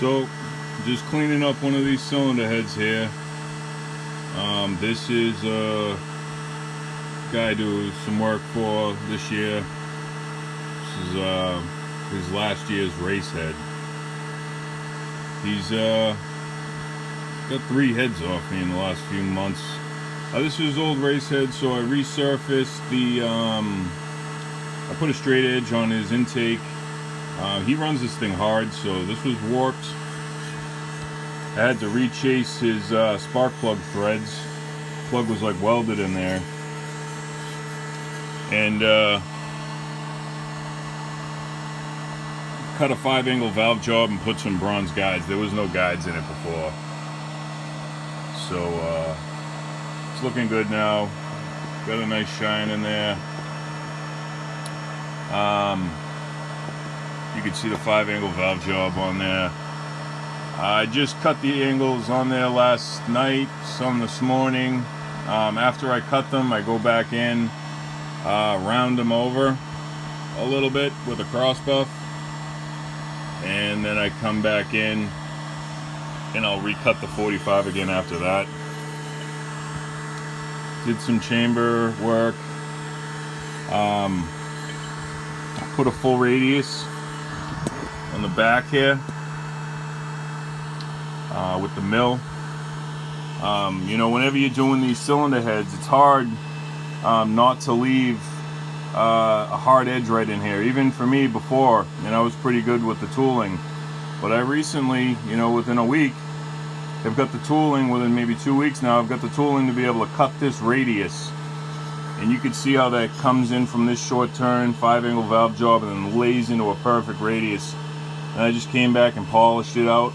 So, just cleaning up one of these cylinder heads here. This is a guy do some work for this year. This is his last year's race head. He's got 3 heads off me in the last few months. This is his old race head, so I resurfaced the I put a straight edge on his intake. He runs this thing hard, so this was warped. I had to re-chase his spark plug threads. Plug was like welded in there, and cut a 5-angle valve job and put some bronze guides. There was no guides in it before, so it's looking good now. Got a nice shine in there. You can see the 5-angle valve job on there. I just cut the angles on there last night, some this morning. After I cut them, I go back in, round them over a little bit with a cross buff, and then I come back in and I'll recut the 45 again after that. Did some chamber work. Put a full radius on the back here with the mill. You know, whenever you're doing these cylinder heads, it's hard not to leave a hard edge right in here. Even for me before, you know, I was pretty good with the tooling, but I recently, you know, within a week, I've got the tooling, within maybe 2 weeks now, I've got the tooling to be able to cut this radius. And you can see how that comes in from this short turn, 5-angle valve job, and then lays into a perfect radius. And I just came back and polished it out.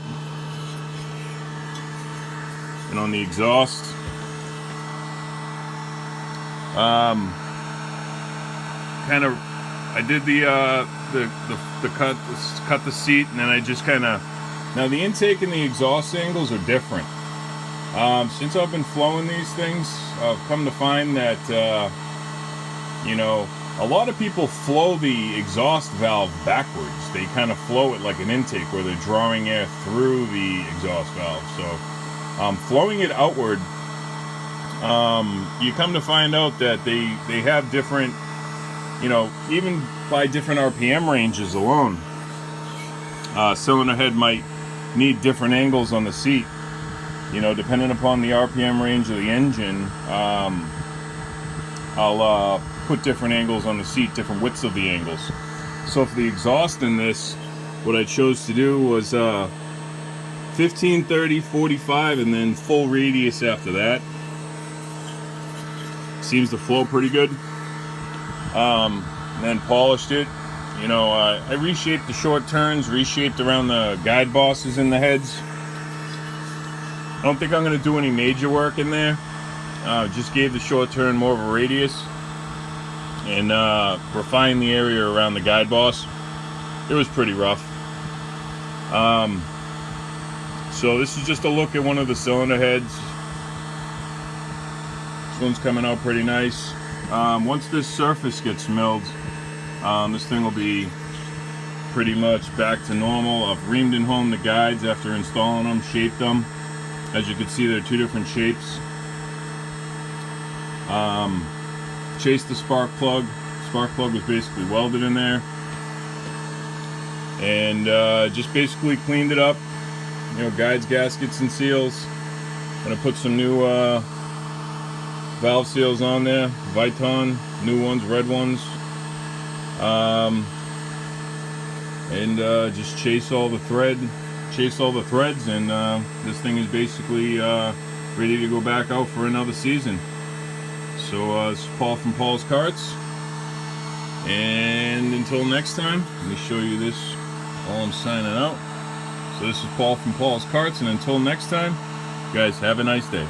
And on the exhaust, I did the cut the seat, and then I just kind of, now the intake and the exhaust angles are different. Since I've been flowing these things, I've come to find that you know, a lot of people flow the exhaust valve backwards. They kind of flow it like an intake, where they're drawing air through the exhaust valve. So flowing it outward, you come to find out that they have different, you know, even by different RPM ranges alone, cylinder head might need different angles on the seat. You know, depending upon the RPM range of the engine, I'll put different angles on the seat, different widths of the angles. So for the exhaust in this, what I chose to do was 15, 30, 45, and then full radius after that. Seems to flow pretty good. And then polished it. You know, I reshaped the short turns, reshaped around the guide bosses in the heads. I don't think I'm going to do any major work in there. Just gave the short turn more of a radius, and refined the area around the guide boss. It was pretty rough. So this is just a look at one of the cylinder heads. This one's coming out pretty nice. Once this surface gets milled, this thing will be pretty much back to normal. I've reamed and honed the guides after installing them, shaped them. As you can see, they're 2 different shapes. Chased the spark plug. Spark plug was basically welded in there, and just basically cleaned it up. You know, guides, gaskets, and seals. Gonna put some new valve seals on there, Viton, new ones, red ones, and just chase all the threads, and this thing is basically ready to go back out for another season. So this is Paul from Paul's Karts, and until next time, let me show you this while I'm signing out. So this is Paul from Paul's Karts, and until next time, guys, have a nice day.